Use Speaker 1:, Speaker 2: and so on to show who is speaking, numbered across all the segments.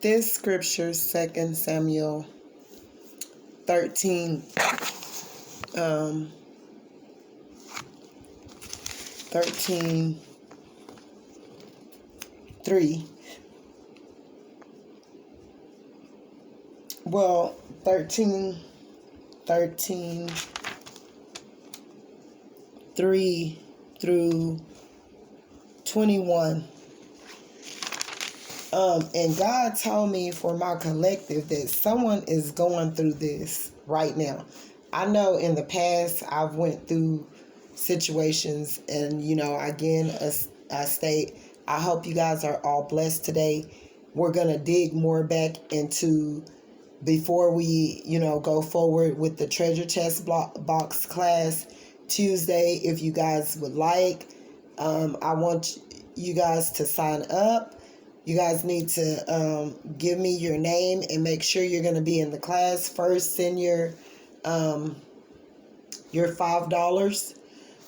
Speaker 1: This scripture, 2 Samuel 13, 3. Well, 13, 3 through 21. And God told me for my collective that someone is going through this right now. I know in the past I've went through situations, and again, I state, I hope you guys are all blessed today. We're going to dig more back into, before we, go forward with the treasure chest box class Tuesday. If you guys would like, I want you guys to sign up. You guys need to give me your name and make sure you're going to be in the class. First, send your $5.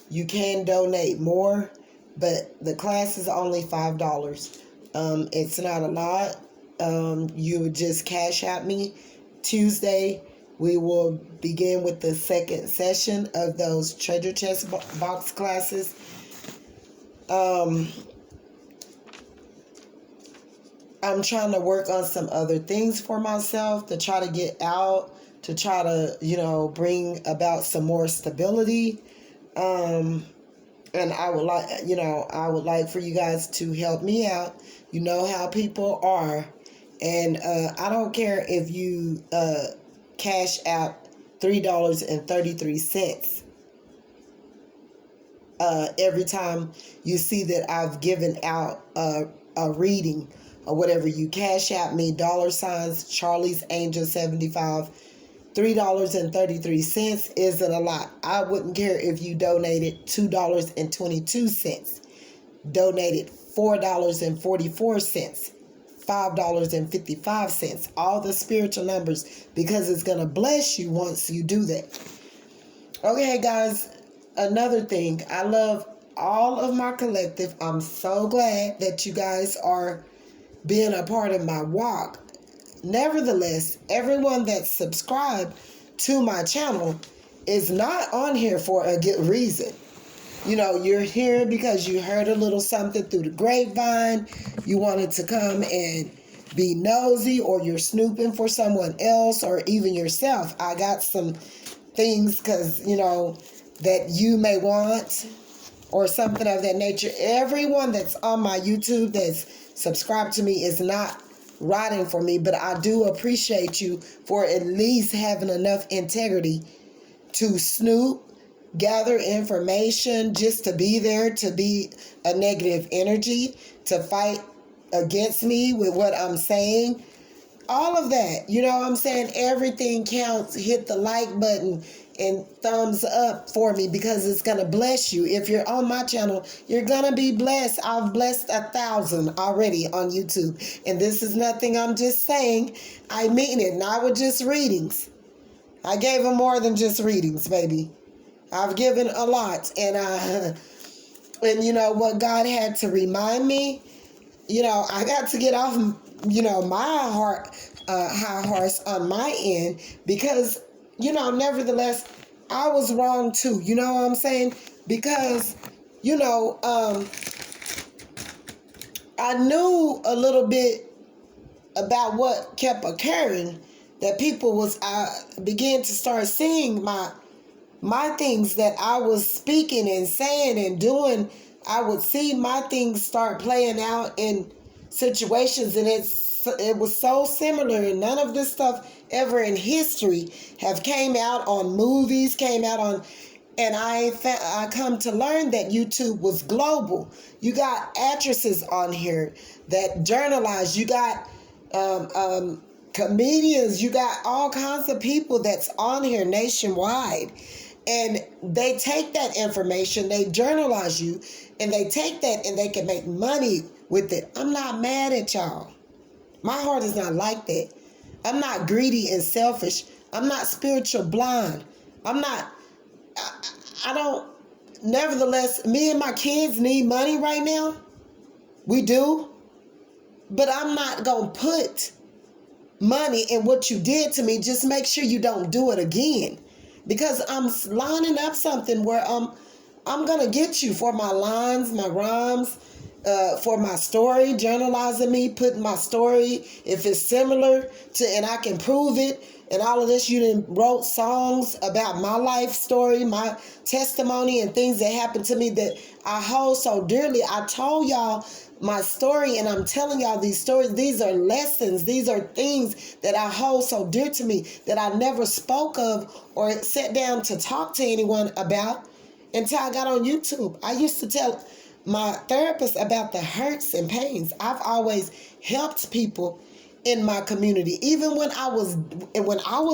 Speaker 1: You can donate more, but the class is only $5. It's not a lot. You would just cash at me. Tuesday, we will begin with the second session of those treasure chest box classes. I'm trying to work on some other things for myself to try to get out, to try to, bring about some more stability. And I would like for you guys to help me out. You know how people are. And I don't care if you cash out $3.33 every time you see that I've given out a reading or whatever. You cash out me $ Charlie's Angel 75. $3.33 isn't a lot. I wouldn't care if you donated $2.22, donated $4.44, $5.55, all the spiritual numbers, because it's going to bless you once you do that. Okay, guys, another thing. I love all of my collective. I'm so glad that you guys are being a part of my walk. Nevertheless, everyone that's subscribed to my channel is not on here for a good reason. You're here because you heard a little something through the grapevine. You wanted to come and be nosy, or you're snooping for someone else or even yourself. I got some things that you may want or something of that nature. Everyone that's on my YouTube that's subscribed to me is not writing for me, but I do appreciate you for at least having enough integrity to snoop, gather information, just to be there, to be a negative energy, to fight against me with what I'm saying. All of that, I'm saying? Everything counts. Hit the like button and thumbs up for me, because it's going to bless you. If you're on my channel, you're going to be blessed. I've blessed 1,000 already on YouTube. And this is nothing I'm just saying. I mean it, not with just readings. I gave them more than just readings, baby. I've given a lot. And what God had to remind me, I got to get off, my high horse on my end, because nevertheless, I was wrong too. You know what I'm saying? Because, I knew a little bit about what kept occurring, that people began to start seeing my things that I was speaking and saying and doing. I would see my things start playing out in situations, and it was so similar, and none of this stuff ever in history have came out on movies, and I come to learn that YouTube was global. You got actresses on here that journalize. You got comedians. You got all kinds of people that's on here nationwide. And they take that information, they journalize you, and they take that and they can make money with it. I'm not mad at y'all. My heart is not like that. I'm not greedy and selfish. I'm not spiritual blind. I don't, nevertheless, me and my kids need money right now. We do. But I'm not going to put money and what you did to me, just make sure you don't do it again. Because I'm lining up something where I'm going to get you for my lines, my rhymes, for my story, journalizing me, putting my story, if it's similar to, and I can prove it, and all of this. You done wrote songs about my life story, my testimony, and things that happened to me that I hold so dearly. I told y'all my story, and I'm telling y'all these stories. These are lessons. These are things that I hold so dear to me that I never spoke of or sat down to talk to anyone about until I got on YouTube. I used to tell my therapist about the hurts and pains. I've always helped people in my community, even when I was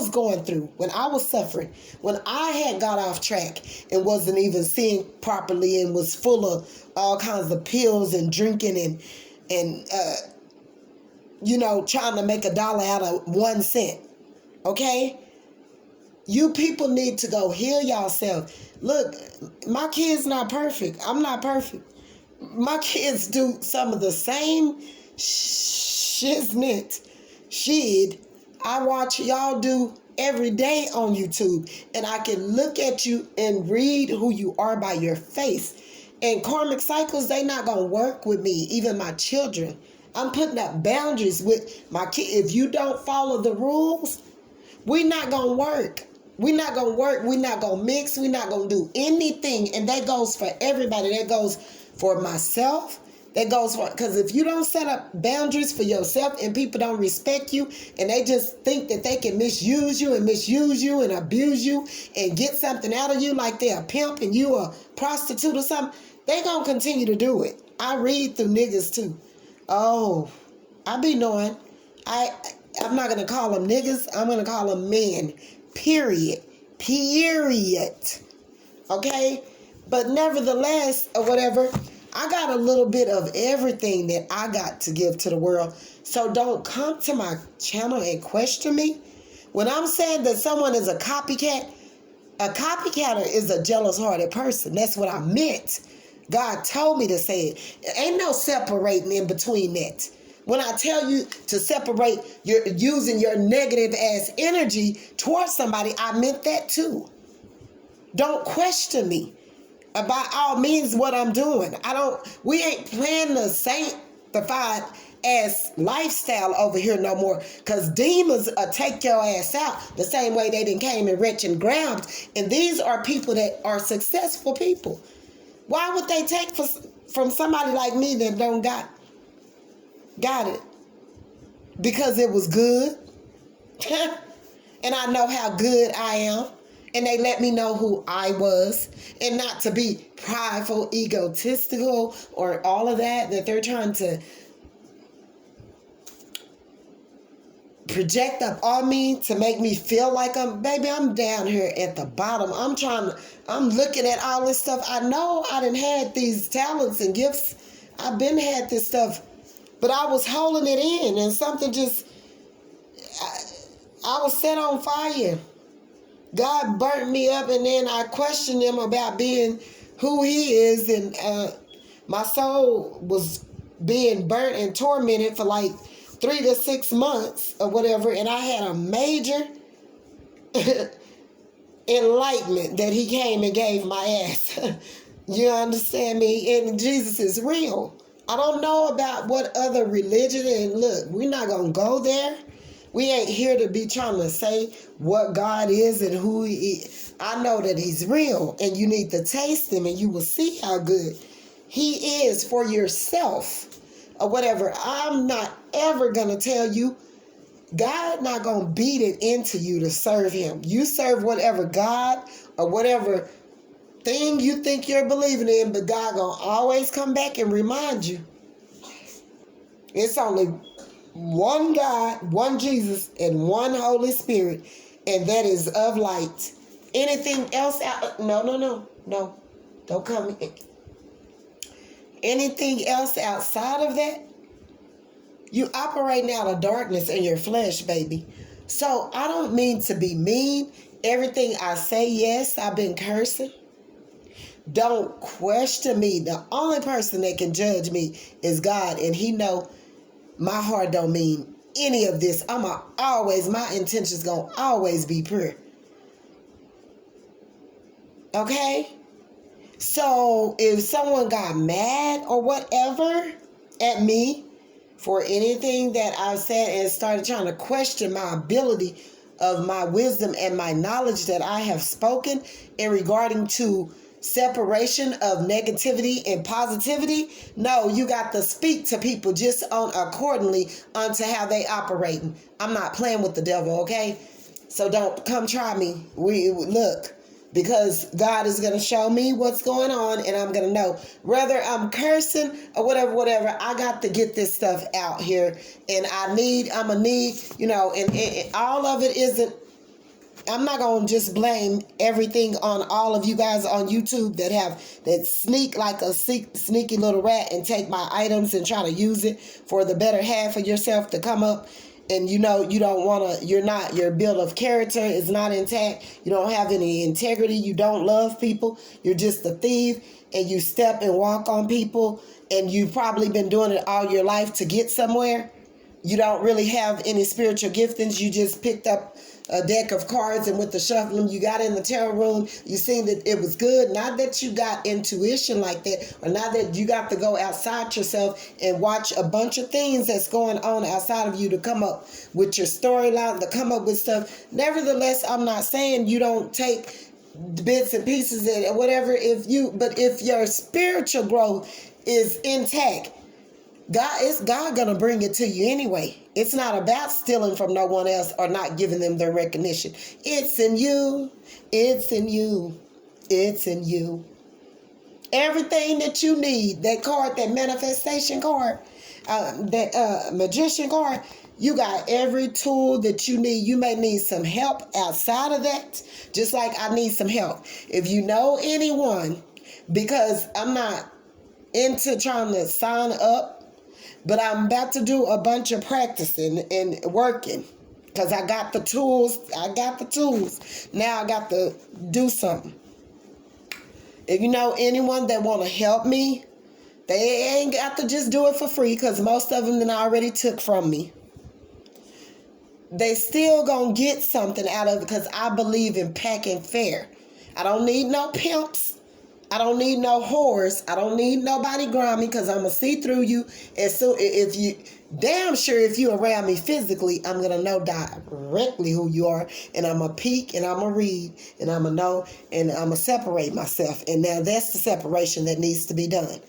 Speaker 1: going through, when I was suffering, when I had got off track and wasn't even seeing properly and was full of all kinds of pills and drinking and trying to make $1 out of 1 cent. Okay? You people need to go heal yourself. Look, my kids not perfect. I'm not perfect. My kids do some of the same shit I watch y'all do every day on YouTube, and I can look at you and read who you are by your face. And karmic cycles, they not gonna work with me, even my children. I'm putting up boundaries with my kids. If you don't follow the rules, we not gonna work. We're not gonna work. We're not gonna mix. We're not gonna do anything. And that goes for everybody. That goes for myself. That goes for, because if you don't set up boundaries for yourself and people don't respect you and they just think that they can misuse you and abuse you and get something out of you like they're a pimp and you a prostitute or something, they gonna continue to do it. I read through niggas too. Oh, I be knowing. I'm not gonna call them niggas. I'm gonna call them men. Period. Okay? But nevertheless, or whatever, I got a little bit of everything that I got to give to the world. So don't come to my channel and question me. When I'm saying that someone is a copycatter is a jealous-hearted person. That's what I meant. God told me to say it. Ain't no separating in between that. When I tell you to separate, you're using your negative ass energy towards somebody, I meant that too. Don't question me. By all means, what I'm doing. We ain't playing the sanctified ass lifestyle over here no more. Because demons take your ass out the same way they done came and wretched and ground. And these are people that are successful people. Why would they take from somebody like me that don't got it? Because it was good. And I know how good I am. And they let me know who I was. And not to be prideful, egotistical, or all of that they're trying to project up on me to make me feel like I'm down here at the bottom. I'm looking at all this stuff. I know I done had these talents and gifts. I've been had this stuff. But I was holding it in, and something just, I was set on fire. God burnt me up, and then I questioned him about being who he is, and my soul was being burnt and tormented for like 3 to 6 months or whatever, and I had a major enlightenment that he came and gave my ass. You understand me? And Jesus is real. I don't know about what other religion, and look, we're not going to go there. We ain't here to be trying to say what God is and who he is. I know that he's real, and you need to taste him, and you will see how good he is for yourself or whatever. I'm not ever going to tell you. God not going to beat it into you to serve him. You serve whatever God or whatever thing you think you're believing in, but God going to always come back and remind you. It's only one God, one Jesus, and one Holy Spirit, and that is of light. Anything else out? No. Don't come in. Anything else outside of that, you operating out of darkness in your flesh, baby. So I don't mean to be mean. Everything I say, yes, I've been cursing. Don't question me. The only person that can judge me is God, and he know my heart don't mean any of this. My intentions gonna always be pure. Okay? So if someone got mad or whatever at me for anything that I've said and started trying to question my ability of my wisdom and my knowledge that I have spoken in regarding to separation of negativity and positivity, no, you got to speak to people just on accordingly unto how they operating. I'm not playing with the devil, okay? So don't come try me. Look, because God is going to show me what's going on, and I'm going to know whether I'm cursing or whatever. I got to get this stuff out here, and I'm going to need, and all of it isn't. I'm not going to just blame everything on all of you guys on YouTube that sneak like a sneaky little rat and take my items and try to use it for the better half of yourself to come up. And you don't want to, your build of character is not intact. You don't have any integrity. You don't love people. You're just a thief, and you step and walk on people, and you've probably been doing it all your life to get somewhere. You don't really have any spiritual giftings. You just picked up a deck of cards, and with the shuffling, you got in the tarot room, you seen that it was good. Not that you got intuition like that, or not that you got to go outside yourself and watch a bunch of things that's going on outside of you to come up with your storyline, to come up with stuff. Nevertheless, I'm not saying you don't take bits and pieces and whatever, but if your spiritual growth is intact, God gonna bring it to you anyway. It's not about stealing from no one else or not giving them their recognition. It's in you. It's in you. It's in you. Everything that you need, that card, that manifestation card, that magician card, you got every tool that you need. You may need some help outside of that, just like I need some help. If you know anyone, because I'm not into trying to sign up, but I'm about to do a bunch of practicing and working because I got the tools. Now I got to do something. If you know anyone that want to help me, they ain't got to just do it for free, because most of them that I already took from me. They still gonna get something out of it, because I believe in packing fair. I don't need no pimps. I don't need no whores. I don't need nobody grimy, because I'm going to see through you. And so if you around me physically, I'm going to know directly who you are. And I'm going to peek, and I'm going to read, and I'm going to know, and I'm going to separate myself. And now that's the separation that needs to be done.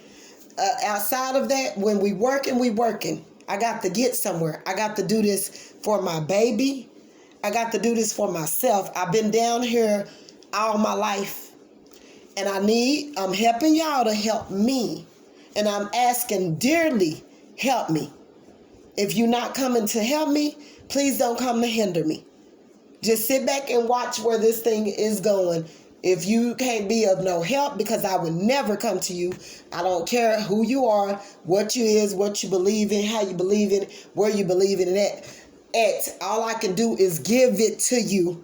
Speaker 1: Outside of that, when we working. I got to get somewhere. I got to do this for my baby. I got to do this for myself. I've been down here all my life. And I'm helping y'all to help me. And I'm asking dearly, help me. If you're not coming to help me, please don't come to hinder me. Just sit back and watch where this thing is going. If you can't be of no help, because I would never come to you. I don't care who you are, what you is, what you believe in, how you believe in, where you believe in it. All I can do is give it to you.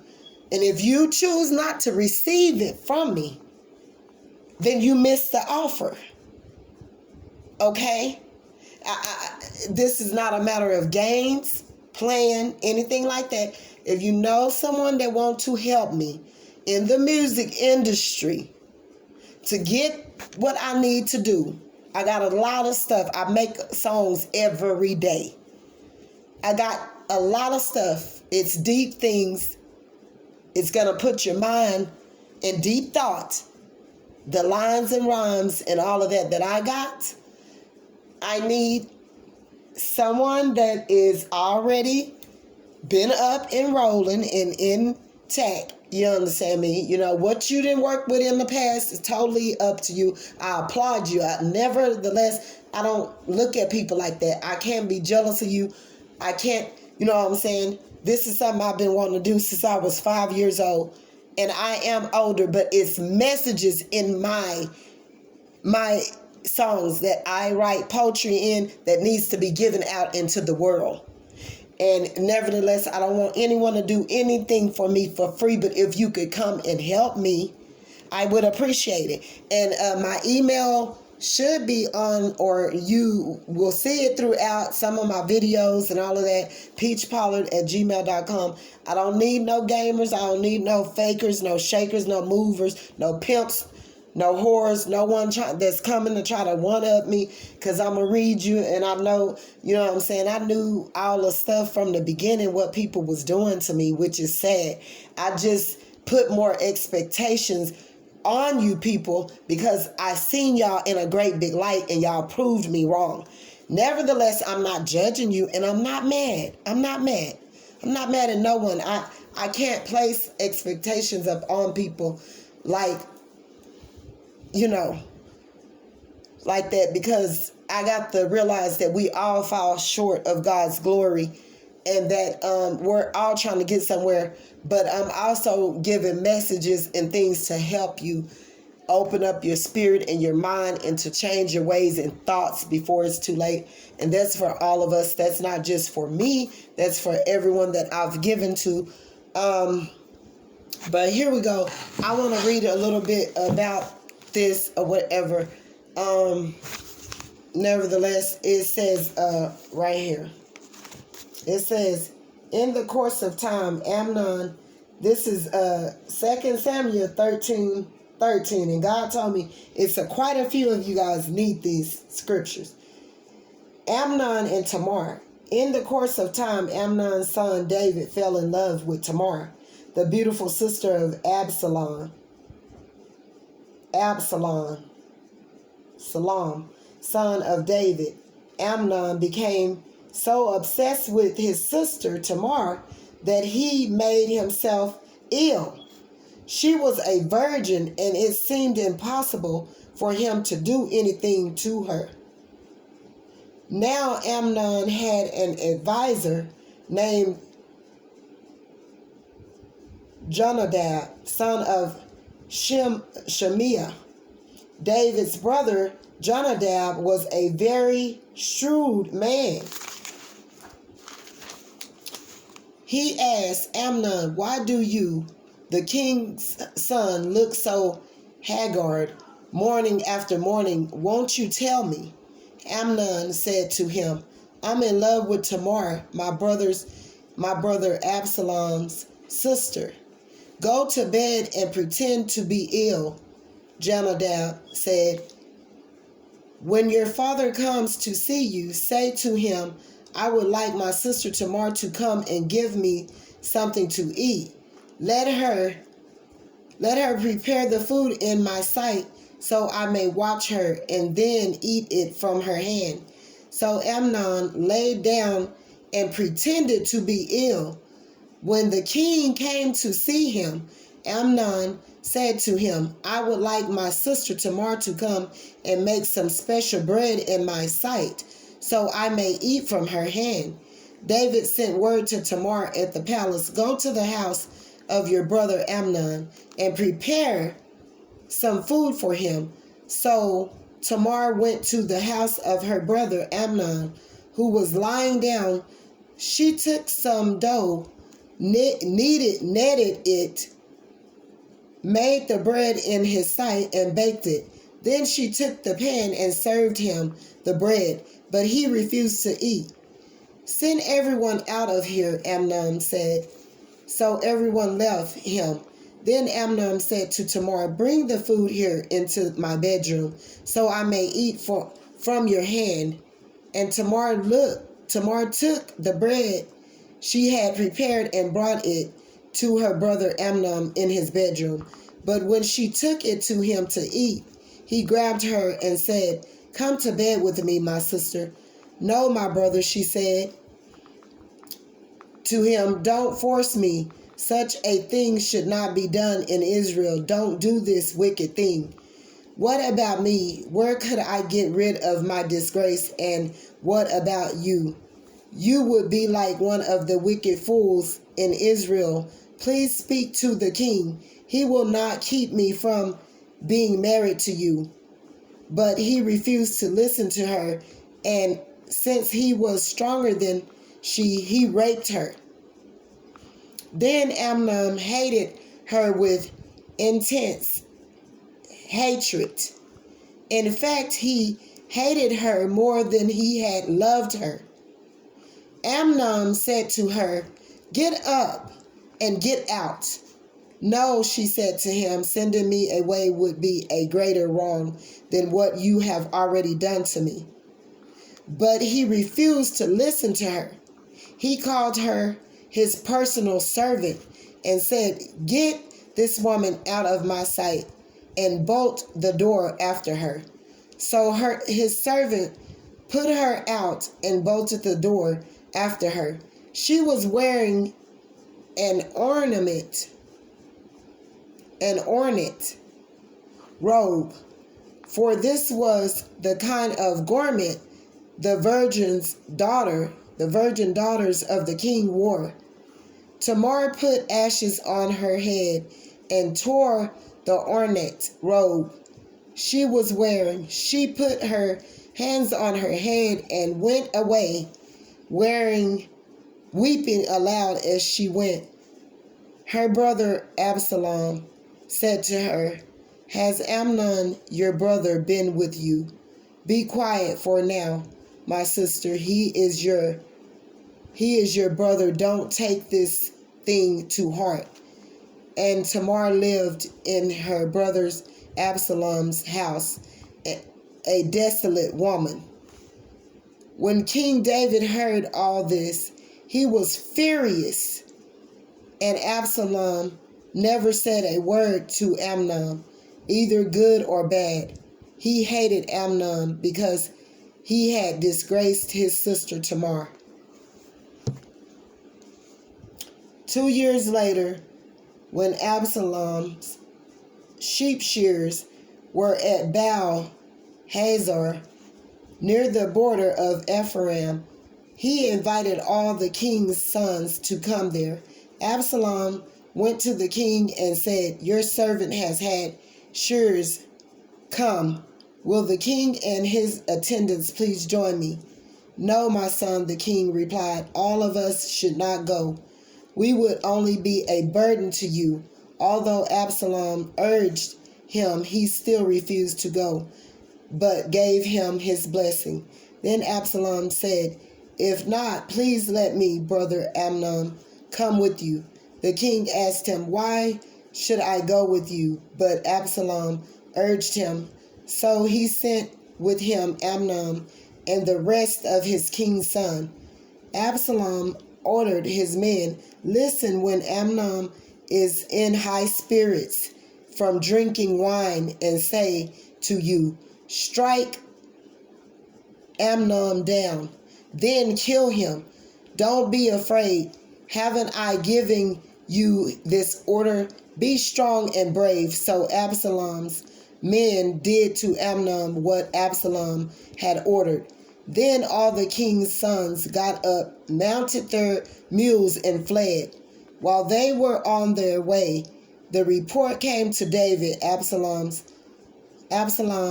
Speaker 1: And if you choose not to receive it from me, then you miss the offer. Okay? This is not a matter of games, playing, anything like that. If you know someone that wants to help me in the music industry to get what I need to do, I got a lot of stuff. I make songs every day. I got a lot of stuff. It's deep things. It's going to put your mind in deep thought. The lines and rhymes and all of that I got, I need someone that is already been up and rolling and intact. You understand me? What you didn't work with in the past is totally up to you. I applaud you. Nevertheless, I don't look at people like that. I can't be jealous of you. I can't, you know what I'm saying? This is something I've been wanting to do since I was 5 years old. And I am older, but it's messages in my songs that I write poetry in that needs to be given out into the world. And nevertheless, I don't want anyone to do anything for me for free, but if you could come and help me, I would appreciate it. And my email should be on, or you will see it throughout some of my videos and all of that, peachpollard@gmail.com. I don't need no gamers. I don't need no fakers, no shakers, no movers, no pimps, no whores, no one that's coming to try to one-up me, because I'm going to read you, and I know, you know what I'm saying, I knew all the stuff from the beginning, what people was doing to me, which is sad. I just put more expectations on you people because I seen y'all in a great big light and y'all proved me wrong. Nevertheless, I'm not judging you, and I'm not mad. I'm not mad. I'm not mad at no one. I can't place expectations up on people like, you know, like that, because I got to realize that we all fall short of God's glory, and that we're all trying to get somewhere. But I'm also giving messages and things to help you open up your spirit and your mind and to change your ways and thoughts before it's too late. And that's for all of us. That's not just for me. That's for everyone that I've given to. But here we go. I want to read a little bit about this or whatever. Nevertheless, it says right here. It says, in the course of time, Amnon, this is 2 Samuel 13:13, and God told me it's quite a few of you guys need these scriptures. Amnon and Tamar. In the course of time, Amnon's son David fell in love with Tamar, the beautiful sister of Absalom, son of David. Amnon became so obsessed with his sister Tamar that he made himself ill. She was a virgin, and it seemed impossible for him to do anything to her. Now Amnon had an advisor named Jonadab, son of Shemiah. David's brother Jonadab was a very shrewd man. He asked Amnon, why do you, the king's son, look so haggard morning after morning? Won't you tell me? Amnon said to him, I'm in love with Tamar, my brother Absalom's sister. Go to bed and pretend to be ill. Jonadab said, when your father comes to see you, say to him, I would like my sister Tamar to come and give me something to eat. Let her prepare the food in my sight, so I may watch her and then eat it from her hand. So Amnon lay down and pretended to be ill. When the king came to see him, Amnon said to him, I would like my sister Tamar to come and make some special bread in my sight, so I may eat from her hand. David sent word to Tamar at the palace, go to the house of your brother Amnon and prepare some food for him. So Tamar went to the house of her brother Amnon, who was lying down. She took some dough, kneaded it, made the bread in his sight, and baked it. Then she took the pan and served him the bread, but he refused to eat. Send everyone out of here, Amnon said. So everyone left him. Then Amnon said to Tamar, bring the food here into my bedroom, so I may eat from your hand. And Tamar took the bread she had prepared and brought it to her brother Amnon in his bedroom. But when she took it to him to eat, he grabbed her and said, come to bed with me, my sister. No, my brother, she said to him, don't force me. Such a thing should not be done in Israel. Don't do this wicked thing. What about me? Where could I get rid of my disgrace? And what about you? You would be like one of the wicked fools in Israel. Please speak to the king. He will not keep me from being married to you. But he refused to listen to her, and since he was stronger than she, he raped her. Then Amnon hated her with intense hatred. In fact, he hated her more than he had loved her. Amnon said to her, "Get up and get out." "No," she said to him, "sending me away would be a greater wrong than what you have already done to me." But he refused to listen to her. He called her his personal servant and said, "Get this woman out of my sight," and bolt the door after her. So his servant put her out and bolted the door after her. She was wearing an ornate robe, for this was the kind of garment the virgin daughters of the king wore. Tamar put ashes on her head and tore the ornate robe she was wearing. She put her hands on her head and went away, weeping aloud as she went. Her brother Absalom said to her, "Has Amnon your brother been with you? Be quiet for now, my sister. He is your brother. Don't take this thing to heart." And Tamar lived in her brother's Absalom's house, a desolate woman. When King David heard all this, he was furious, and Absalom never said a word to Amnon, either good or bad. He hated Amnon because he had disgraced his sister Tamar. 2 years later, when Absalom's sheep shearers were at Baal Hazor, near the border of Ephraim, he invited all the king's sons to come there. Absalom went to the king and said, "Your servant has had shearers come. Will the king and his attendants please join me?" "No, my son," the king replied. "All of us should not go. We would only be a burden to you." Although Absalom urged him, he still refused to go, but gave him his blessing. Then Absalom said, "If not, please let me, brother Amnon, come with you." The king asked him, "Why should I go with you?" But Absalom urged him. So he sent with him Amnon and the rest of his king's son. Absalom ordered his men, "Listen, when Amnon is in high spirits from drinking wine and say to you, 'Strike Amnon down, then kill him,' don't be afraid. Haven't I given you this order? Be strong and brave." So Absalom's men did to Amnon what Absalom had ordered. Then all the king's sons got up, mounted their mules, and fled. While they were on their way, the report came to David, "Absalom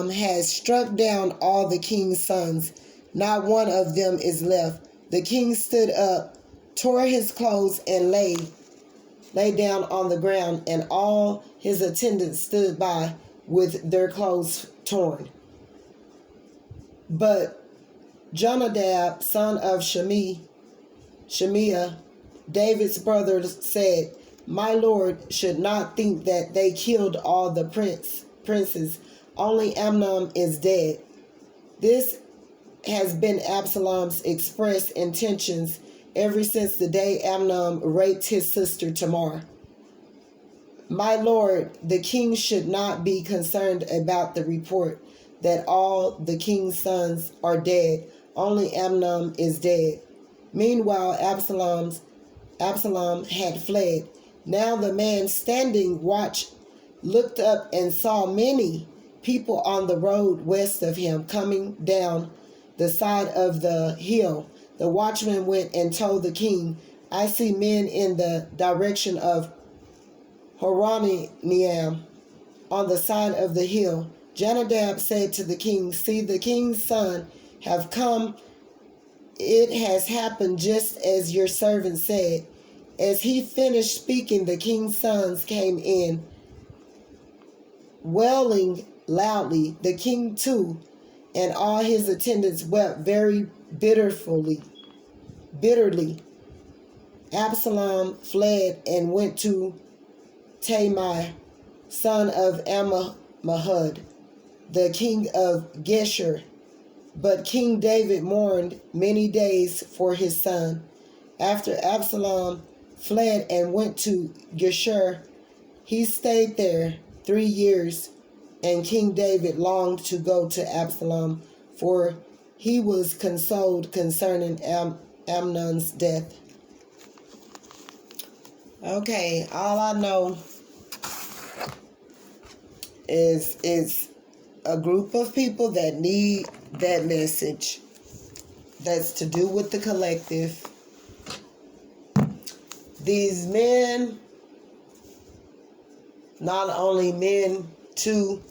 Speaker 1: has struck down all the king's sons. Not one of them is left." The king stood up, tore his clothes, and lay down on the ground, and all his attendants stood by with their clothes torn. But Jonadab, son of Shemiah, David's brother, said, "My lord should not think that they killed all the princes. Only Amnon is dead." This has been Absalom's expressed intentions ever since the day Amnon raped his sister Tamar. "My lord, the king should not be concerned about the report that all the king's sons are dead. Only Amnon is dead." Meanwhile, Absalom had fled. Now the man standing watch looked up and saw many people on the road west of him coming down the side of the hill. The watchman went and told the king, "I see men in the direction of Horonaim on the side of the hill." Jonadab said to the king, "See, the king's son have come. It has happened just as your servant said." As he finished speaking, the king's sons came in, wailing loudly. The king too, and all his attendants wept very bitterly. Absalom fled and went to Tamai, son of Ammihud, the king of Geshur. But King David mourned many days for his son. After Absalom fled and went to Geshur, he stayed there 3 years, and King David longed to go to Absalom, for he was consoled concerning Amnon's death. Okay, all I know is it's a group of people that need that message that's to do with the collective. These men, not only men, too,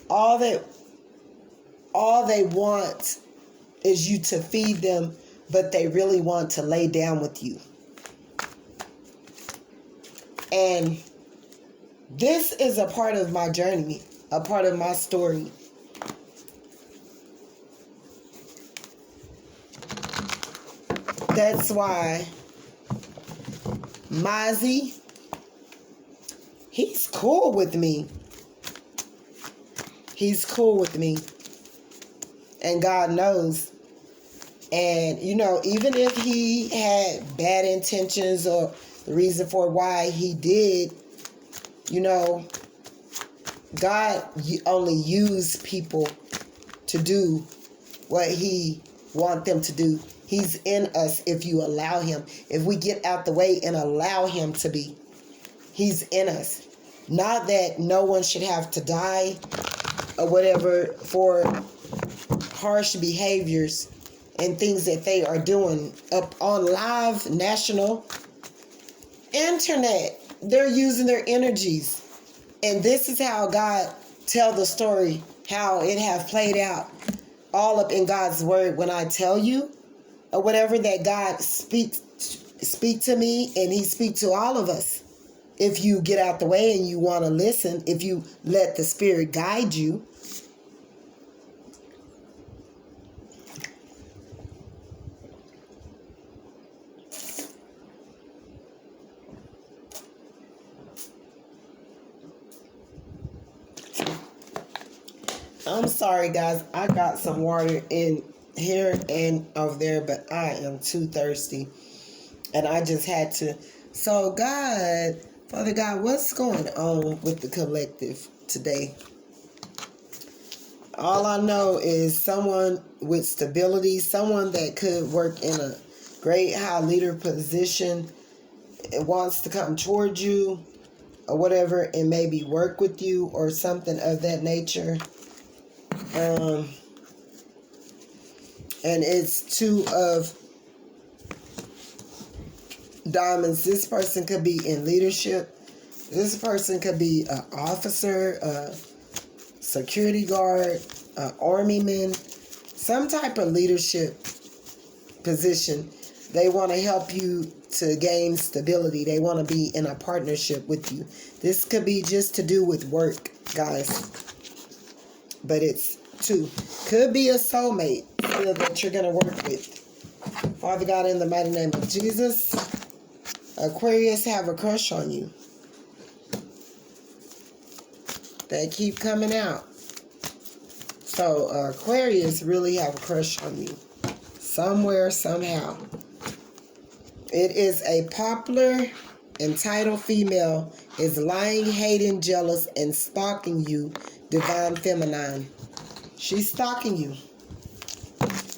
Speaker 1: all they want is you to feed them, but they really want to lay down with you. And this is a part of my journey, a part of my story. That's why Mozzie, he's cool with me. He's cool with me. And God knows. And, you know, even if he had bad intentions or the reason for why he did, you know, God only used people to do what he wants them to do. He's in us if you allow him. If we get out the way and allow him to be, he's in us. Not that no one should have to die or whatever for harsh behaviors and things that they are doing up on live national internet. They're using their energies. And this is how God tell the story, how it have played out all up in God's word. When I tell you or whatever that God speak to me, and he speak to all of us. If you get out the way and you want to listen, if you let the Spirit guide you. I'm sorry, guys. I got some water in here and over there, but I am too thirsty. And I just had to. So, God, Father God, what's going on with the collective today? All I know is someone with stability, someone that could work in a great high leader position, and wants to come towards you or whatever and maybe work with you or something of that nature. And it's 2 of diamonds. This person could be in leadership. This person could be an officer, a security guard, an army man, some type of leadership position. They want to help you to gain stability. They want to be in a partnership with you. This could be just to do with work, guys. But it's 2. Could be a soulmate still that you're going to work with. Father God, in the mighty name of Jesus, Aquarius have a crush on you. They keep coming out. So Aquarius really have a crush on you. Somewhere, somehow. It is a popular, entitled female is lying, hating, jealous, and stalking you, divine feminine. She's stalking you.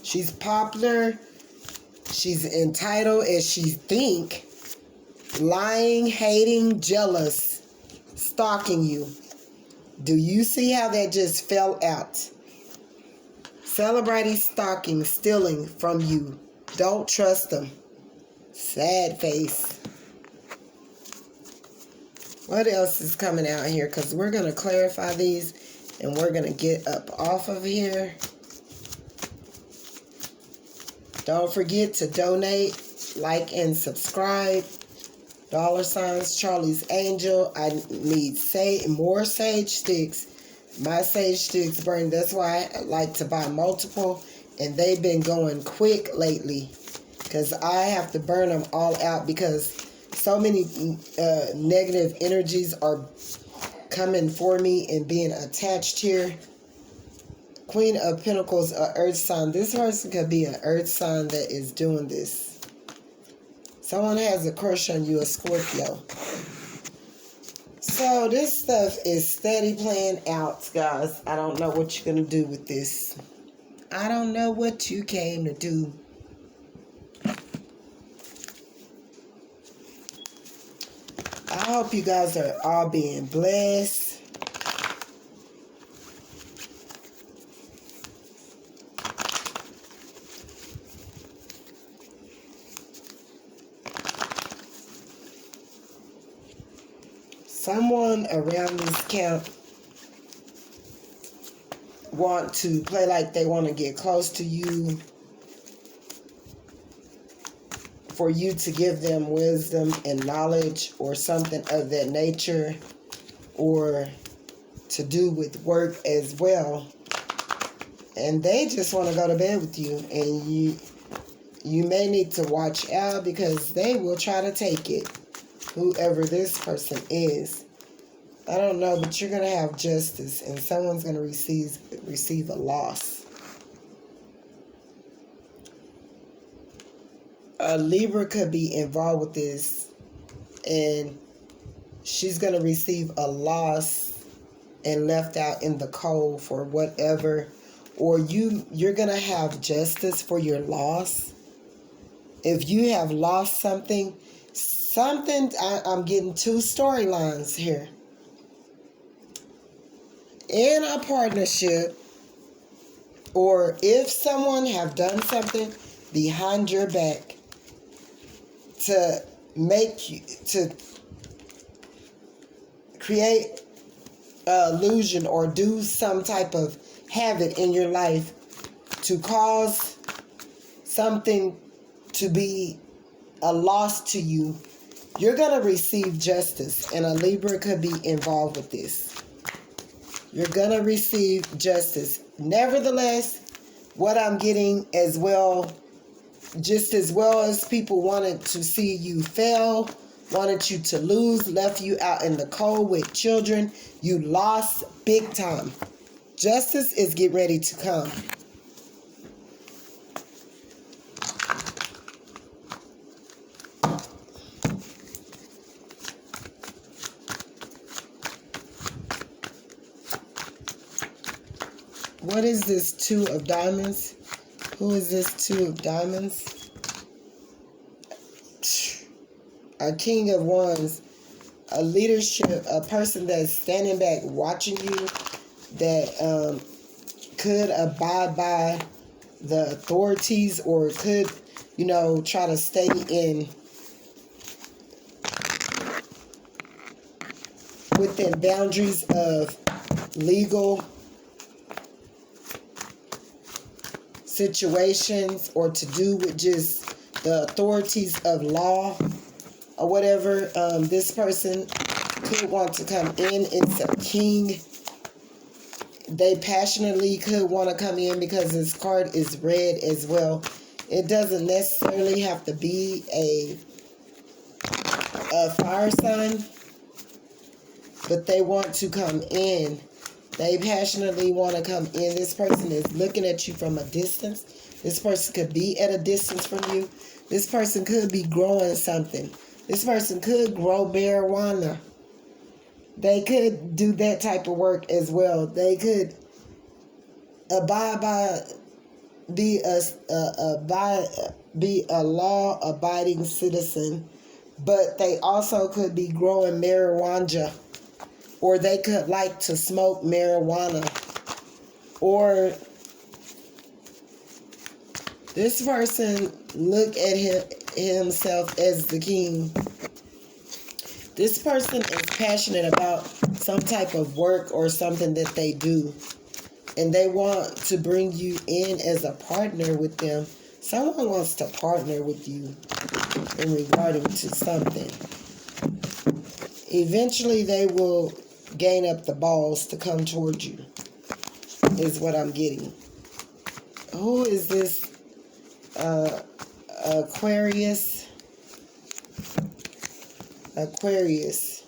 Speaker 1: She's popular. She's entitled as she think. Lying, hating, jealous, stalking you. Do you see how that just fell out? Celebrating, stalking, stealing from you. Don't trust them. Sad face. What else is coming out here? Because we're going to clarify these. And we're going to get up off of here. Don't forget to donate, like, and subscribe. $ Charlie's Angel. I need more sage sticks. My sage sticks burn. That's why I like to buy multiple. And they've been going quick lately. Because I have to burn them all out. Because so many negative energies are coming for me and being attached here. Queen of Pentacles, an earth sign. This person could be an earth sign that is doing this. Someone has a crush on you, a Scorpio. So this stuff is steady playing out, guys. I don't know what you're going to do with this. I don't know what you came to do. I hope you guys are all being blessed. Someone around this camp want to play like they want to get close to you, for you to give them wisdom and knowledge or something of that nature, or to do with work as well. And they just want to go to bed with you, and you may need to watch out because they will try to take it. Whoever this person is, I don't know, but you're going to have justice, and someone's going to receive a loss. A Libra could be involved with this, and she's going to receive a loss and left out in the cold for whatever, or you're going to have justice for your loss. If you have lost something, I'm getting two storylines here. In a partnership, or if someone have done something behind your back to make you, to create an illusion or do some type of havoc in your life to cause something to be a loss to you, you're going to receive justice, and a Libra could be involved with this. You're going to receive justice. Nevertheless, what I'm getting as well, just as well as people wanted to see you fail, wanted you to lose, left you out in the cold with children, you lost big time. Justice is getting ready to come. What is this Two of Diamonds? Who is this Two of Diamonds? A King of Wands. A leadership, a person that's standing back watching you, that could abide by the authorities, or could, try to stay within boundaries of legal situations, or to do with just the authorities of law or whatever. This person could want to come in. It's a king. They passionately could want to come in because this card is red as well. It doesn't necessarily have to be a fire sign, but they want to come in. They passionately want to come in. This person is looking at you from a distance. This person could be at a distance from you. This person could be growing something. This person could grow marijuana. They could do that type of work as well. They could abide by, be a law-abiding citizen, but they also could be growing marijuana. Or they could like to smoke marijuana. Or this person look at himself as the king. This person is passionate about some type of work or something that they do. And they want to bring you in as a partner with them Someone wants to partner with you in regarding to something. Eventually, they will gain up the balls to come towards you, is what I'm getting. Who is this Aquarius? Aquarius.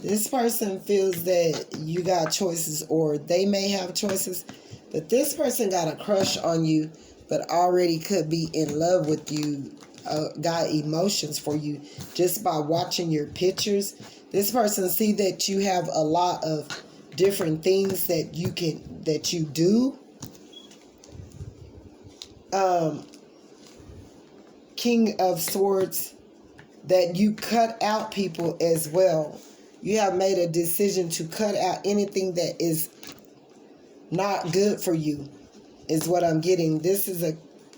Speaker 1: This person feels that you got choices, or they may have choices, but this person got a crush on you, but already could be in love with you, got emotions for you just by watching your pictures. This person see that you have a lot of different things that you do. King of Swords, that you cut out people as well. You have made a decision to cut out anything that is not good for you, is what I'm getting. This is a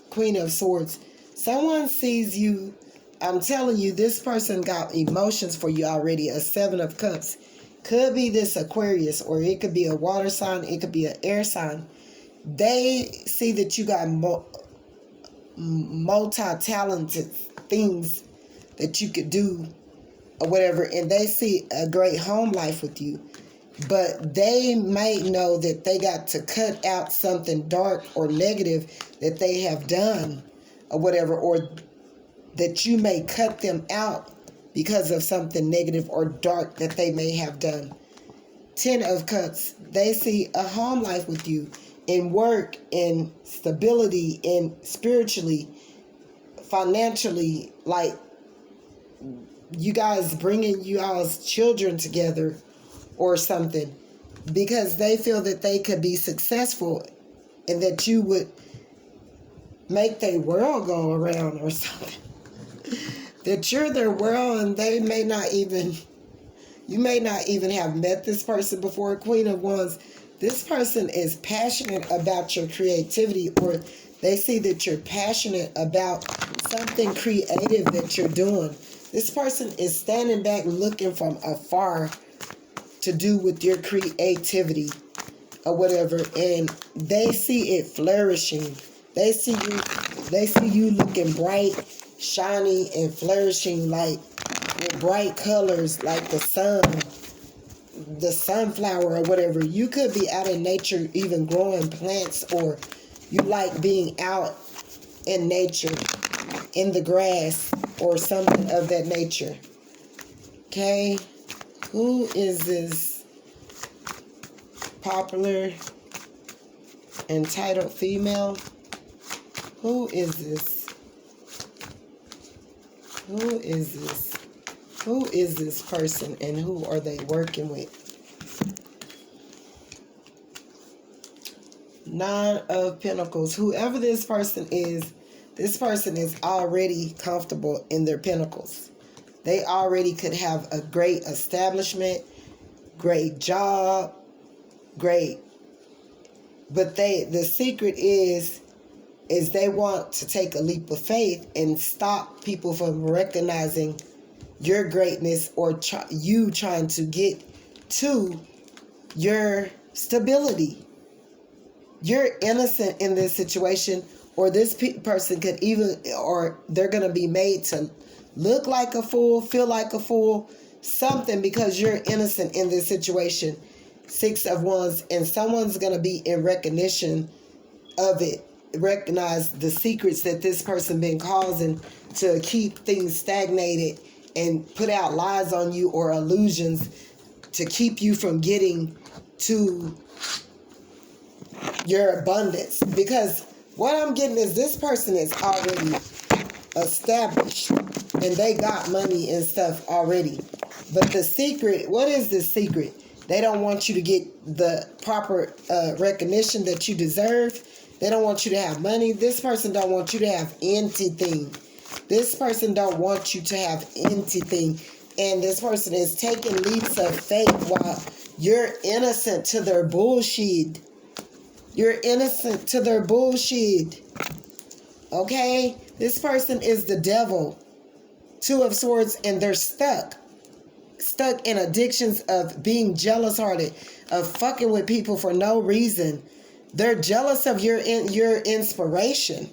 Speaker 1: Queen of Swords. Someone sees you. I'm telling you, this person got emotions for you already. A Seven of Cups. Could be this Aquarius, or it could be a water sign. It could be an air sign. They see that you got multi-talented things that you could do or whatever, and they see a great home life with you, but they might know that they got to cut out something dark or negative that they have done or whatever, or that you may cut them out because of something negative or dark that they may have done. Ten of Cups, they see a home life with you in work, in stability, in spiritually, financially, like you guys bringing you all's children together or something, because they feel that they could be successful and that you would make their world go around or something. That you're their world, and they may not even, you may not even have met this person before. Queen of Wands, this person is passionate about your creativity, or they see that you're passionate about something creative that you're doing. This person is standing back looking from afar to do with your creativity or whatever, and they see it flourishing. They see you looking bright, shiny, and flourishing, like with bright colors, like the sun, the sunflower or whatever. You could be out in nature, even growing plants, or you like being out in nature, in the grass, or something of that nature. Okay, who is this popular, entitled female? Who is this? Who is this? Who is this person, and who are they working with? Nine of Pentacles. Whoever this person is already comfortable in their pentacles. They already could have a great establishment, great job, great. But the secret is they want to take a leap of faith and stop people from recognizing your greatness, or you trying to get to your stability. You're innocent in this situation, or this person could even, or they're going to be made to look like a fool, feel like a fool, something, because you're innocent in this situation. Six of Wands, and someone's going to be in recognition of it, recognize the secrets that this person been causing to keep things stagnated and put out lies on you or illusions to keep you from getting to your abundance. Because what I'm getting is this person is already established and they got money and stuff already. But the secret, what is the secret? They don't want you to get the proper recognition that you deserve. They don't want you to have money. This person don't want you to have anything. This person don't want you to have anything. And this person is taking leaps of faith while you're innocent to their bullshit. You're innocent to their bullshit. Okay? This person is the devil. Two of Swords, and they're stuck in addictions of being jealous-hearted, of fucking with people for no reason. They're jealous of your inspiration.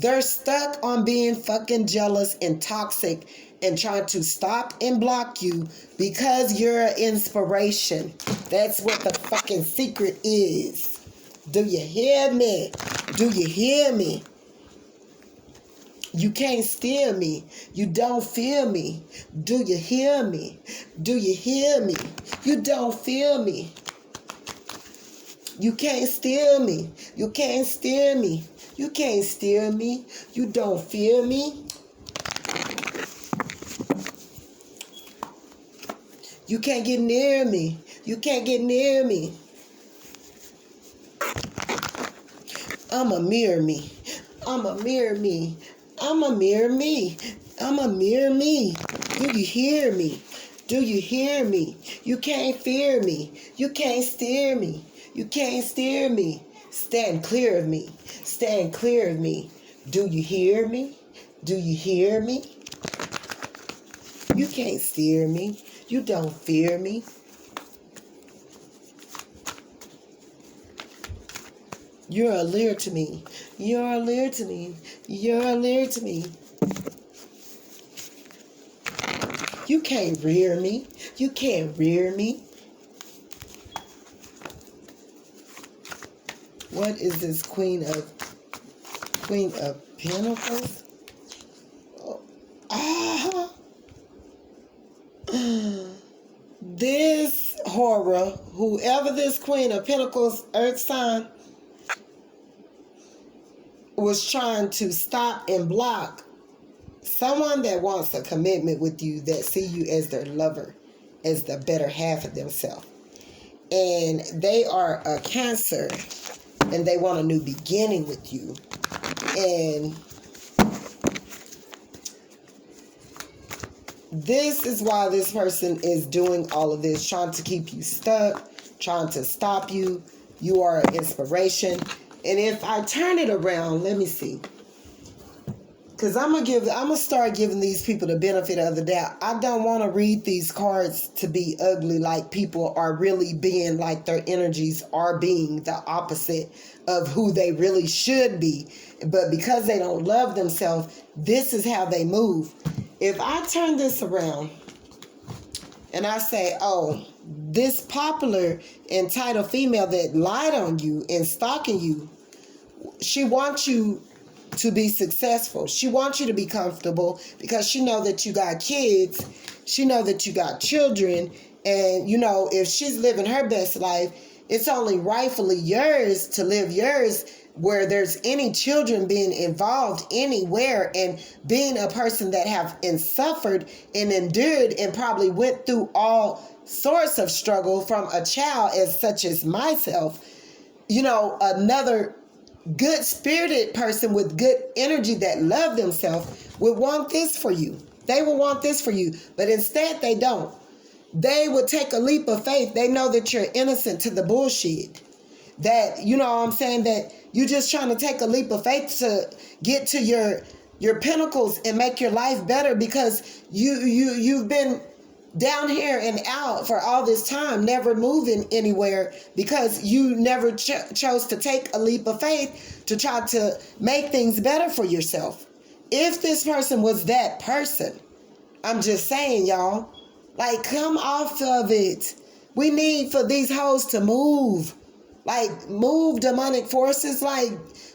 Speaker 1: They're stuck on being fucking jealous and toxic and trying to stop and block you because you're an inspiration. That's what the fucking secret is. Do you hear me? Do you hear me? You can't steal me. You don't feel me. Do you hear me? Do you hear me? You don't feel me. You can't steal me. You can't steal me. You can't steal me. You don't feel me. You can't get near me. You can't get near me. I'ma mirror me. I'ma mirror me. I'ma mirror me. I'ma mirror me. Do you hear me? Do you hear me? You can't fear me. You can't steer me. You can't steer me. Stand clear of me. Stand clear of me. Do you hear me? Do you hear me? You can't steer me. You don't fear me. You're a lure to me. You're a lure to me. You're a lure to me. You can't rear me. You can't rear me. What is this Queen of Pentacles? Oh. Ah. This horror, whoever this Queen of Pentacles earth sign, was trying to stop and block someone that wants a commitment with you, that see you as their lover, as the better half of themselves. And they are a Cancer, and they want a new beginning with you. And this is why this person is doing all of this, trying to keep you stuck, trying to stop you. You are an inspiration. And if I turn it around, let me see. Because I'm gonna start giving these people the benefit of the doubt. I don't want to read these cards to be ugly, like people are really being, like their energies are being the opposite of who they really should be. But because they don't love themselves, this is how they move. If I turn this around and I say, oh, this popular entitled female that lied on you and stalking you, she wants you to be successful. She wants you to be comfortable because she know that you got kids. She know that you got children. And, you know, if she's living her best life, it's only rightfully yours to live yours, where there's any children being involved anywhere, and being a person that have suffered and endured and probably went through all sorts of struggle from a child, as such as myself. You know, another good spirited person with good energy that love themselves would want this for you. They will want this for you, but instead they don't. They would take a leap of faith. They know that you're innocent to the bullshit. That, you know what I'm saying, that you're just trying to take a leap of faith to get to your pinnacles and make your life better, because you've been down here and out for all this time, never moving anywhere, because you never chose to take a leap of faith to try to make things better for yourself. If this person was that person, I'm just saying, y'all, like, come off of it. We need for these hoes to move. Like, move, demonic forces. Like,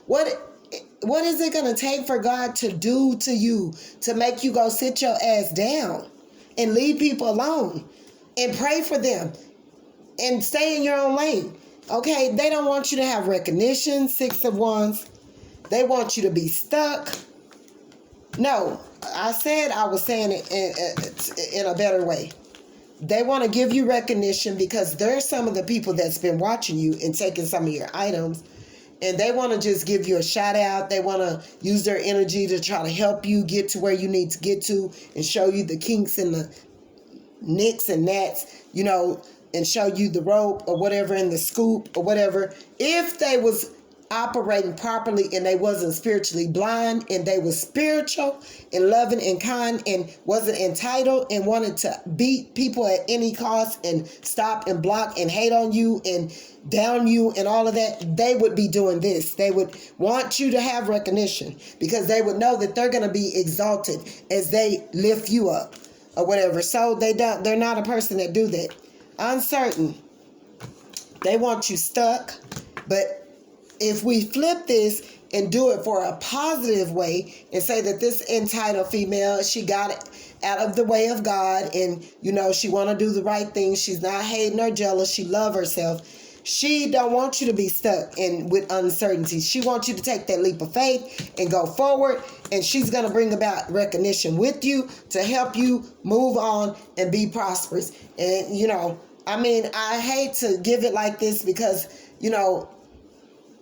Speaker 1: what is it going to take for God to do to you to make you go sit your ass down and leave people alone and pray for them and stay in your own lane? Okay, they don't want you to have recognition, 6 of Wands. They want you to be stuck. No, I said I was saying it in a better way. They want to give you recognition because they're some of the people that's been watching you and taking some of your items. And they want to just give you a shout out. They want to use their energy to try to help you get to where you need to get to, and show you the kinks and the nicks and gnats, you know, and show you the rope or whatever, in the scoop or whatever. If they was operating properly and they wasn't spiritually blind and they was spiritual and loving and kind and wasn't entitled and wanted to beat people at any cost and stop and block and hate on you and down you and all of that, they would be doing this. They would want you to have recognition because they would know that they're going to be exalted as they lift you up or whatever. So they're not a person that do that. Uncertain. They want you stuck. But if we flip this and do it for a positive way and say that this entitled female, she got it out of the way of God and, you know, she want to do the right thing. She's not hating or jealous. She love herself. She don't want you to be stuck in with uncertainty. She wants you to take that leap of faith and go forward. And she's going to bring about recognition with you to help you move on and be prosperous. And, you know, I mean, I hate to give it like this because, you know,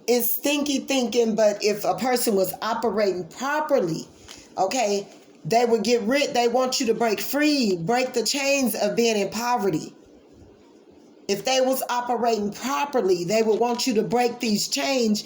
Speaker 1: it's stinky thinking, but if a person was operating properly, okay, they would get rid. They want you to break free, break the chains of being in poverty. If they was operating properly, they would want you to break these chains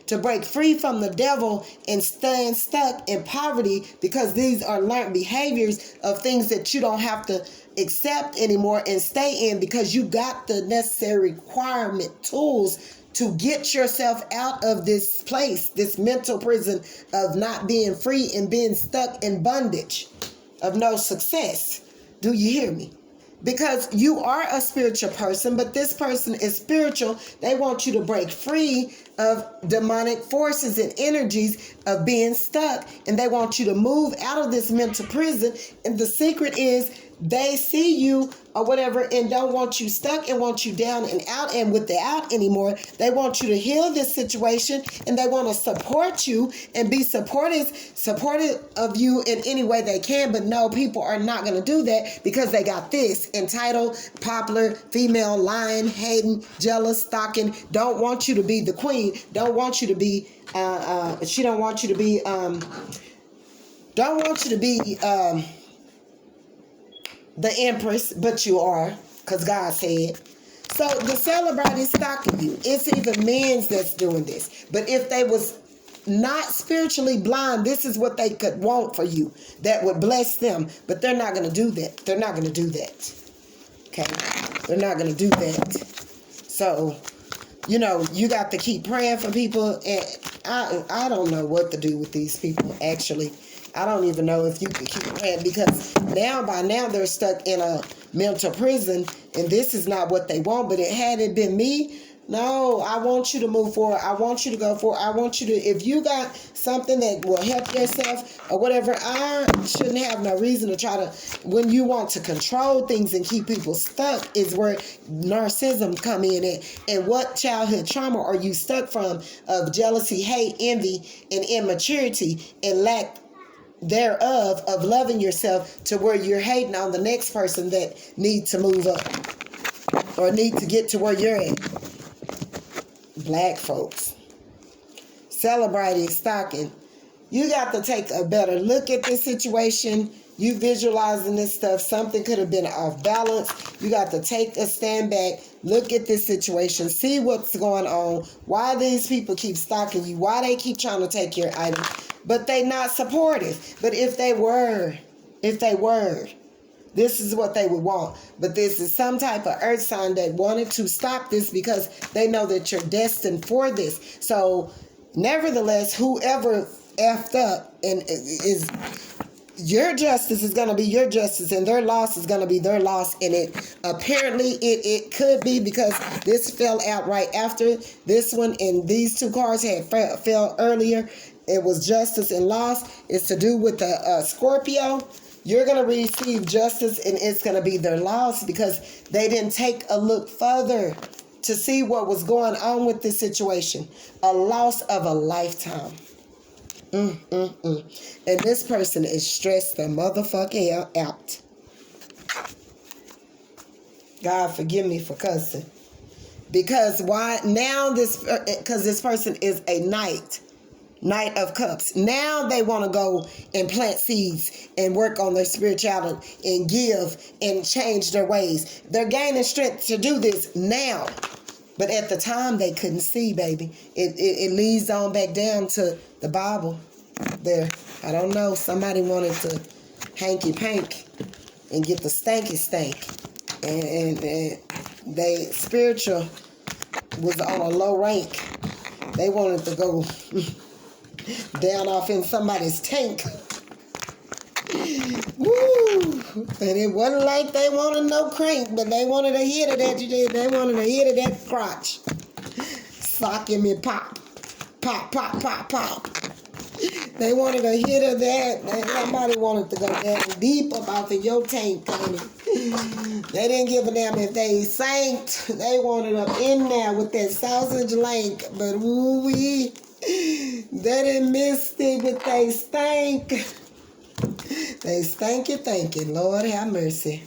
Speaker 1: to break free from the devil and stand stuck in poverty because these are learned behaviors of things that you don't have to accept anymore and stay in because you got the necessary requirement tools to get yourself out of this place, this mental prison of not being free and being stuck in bondage of no success. Do you hear me? Because you are a spiritual person, but this person is spiritual. They want you to break free of demonic forces and energies of being stuck. And they want you to move out of this mental prison. And the secret is they see you or whatever and don't want you stuck and want you down and out and without anymore. They want you to heal this situation and they want to support you and be supportive of you in any way they can. But no, people are not going to do that because they got this entitled, popular, female, lying, hating, jealous, stalking, don't want you to be the queen, don't want you to be, she don't want you to be, don't want you to be, the empress, but you are, because God said. So the celebrity is stalking you. It's even men's that's doing this. But if they was not spiritually blind, this is what they could want for you that would bless them. But they're not going to do that. They're not going to do that. Okay? They're not going to do that. So, you know, you got to keep praying for people. And I don't know what to do with these people, actually. I don't even know if you can keep praying because by now they're stuck in a mental prison and this is not what they want. But had it been me, no, I want you to move forward. I want you to go forward. I want you to, if you got something that will help yourself or whatever, I shouldn't have no reason to try to, when you want to control things and keep people stuck is where narcissism come in at. And what childhood trauma are you stuck from of jealousy, hate, envy, and immaturity and lack thereof of loving yourself to where you're hating on the next person that need to move up or need to get to where you're at. Black folks. Celebrating, stalking. You got to take a better look at this situation. You visualizing this stuff. Something could have been off balance. You got to take a stand back. Look at this situation. See what's going on. Why these people keep stalking you. Why they keep trying to take your items. But they not supportive. But if they were, this is what they would want. But this is some type of earth sign that wanted to stop this because they know that you're destined for this. So, nevertheless, whoever effed up and is your justice is going to be your justice and their loss is going to be their loss. And it apparently it could be because this fell out right after this one and these two cards had fell earlier. It was justice and loss. It's to do with the Scorpio. You're going to receive justice and it's going to be their loss because they didn't take a look further to see what was going on with this situation. A loss of a lifetime. And this person is stressed the motherfucking out. God forgive me for cussing. Because why now because this person is a Knight of Cups. Now they want to go and plant seeds and work on their spirituality and give and change their ways. They're gaining strength to do this now. But at the time, they couldn't see, baby. It leads on back down to the Bible there. I don't know. Somebody wanted to hanky-pank and get the stanky stank. And they spiritual was on a low rank. They wanted to go down off in somebody's tank. Woo! And it wasn't like they wanted no crank, but they wanted a hit of that. They wanted a hit of that crotch. Socking me pop. Pop, pop, pop, pop. They wanted a hit of that. Somebody wanted to go down deep up off in your tank, honey. They didn't give a damn if they sank. They wanted up in there with that sausage link. But woo-wee, they didn't miss it with they stank. They thank you. Lord have mercy.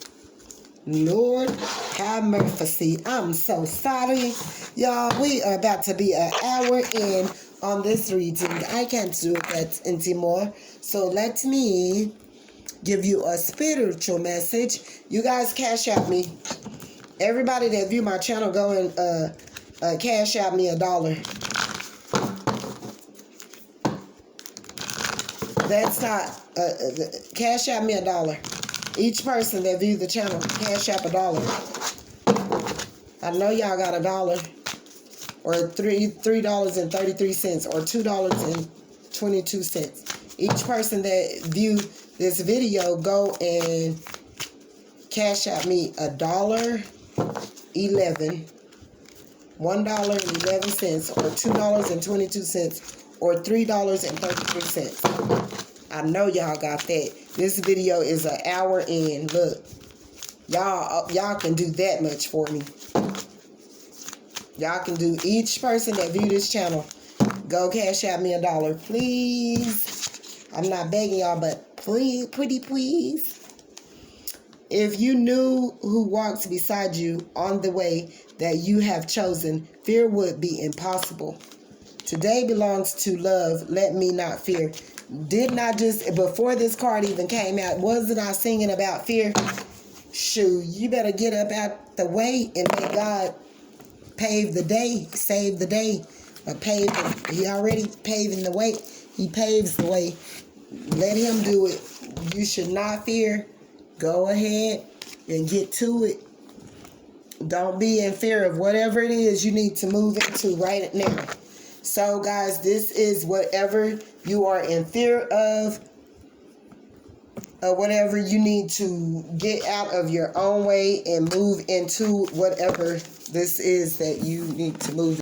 Speaker 1: Lord have mercy. I'm so sorry. Y'all, we are about to be an hour in on this reading. I can't do that anymore. So let me give you a spiritual message. You guys cash out me. Everybody that view my channel, go and cash out me $1. That's not cash out me $1. Each person that view the channel, cash out $1. I know y'all got $1 or $3.33 or $2.22. Each person that view this video, go and cash out me $1.11, $1.11 or $2.22 or $3.33. I know y'all got that. This video is an hour in. Look, y'all can do that much for me. Y'all can do, each person that view this channel, go cash out me $1, please. I'm not begging y'all, but please, pretty please. If you knew who walks beside you on the way that you have chosen, fear would be impossible. Today belongs to love. Let me not fear. Didn't I just, before this card even came out, wasn't I singing about fear? Shoot, you better get up out the way and let God pave the day, save the day. He already paving the way. He paves the way. Let him do it. You should not fear. Go ahead and get to it. Don't be in fear of whatever it is you need to move into right now. So, guys, this is whatever you are in fear of, whatever you need to get out of your own way and move into whatever this is that you need to move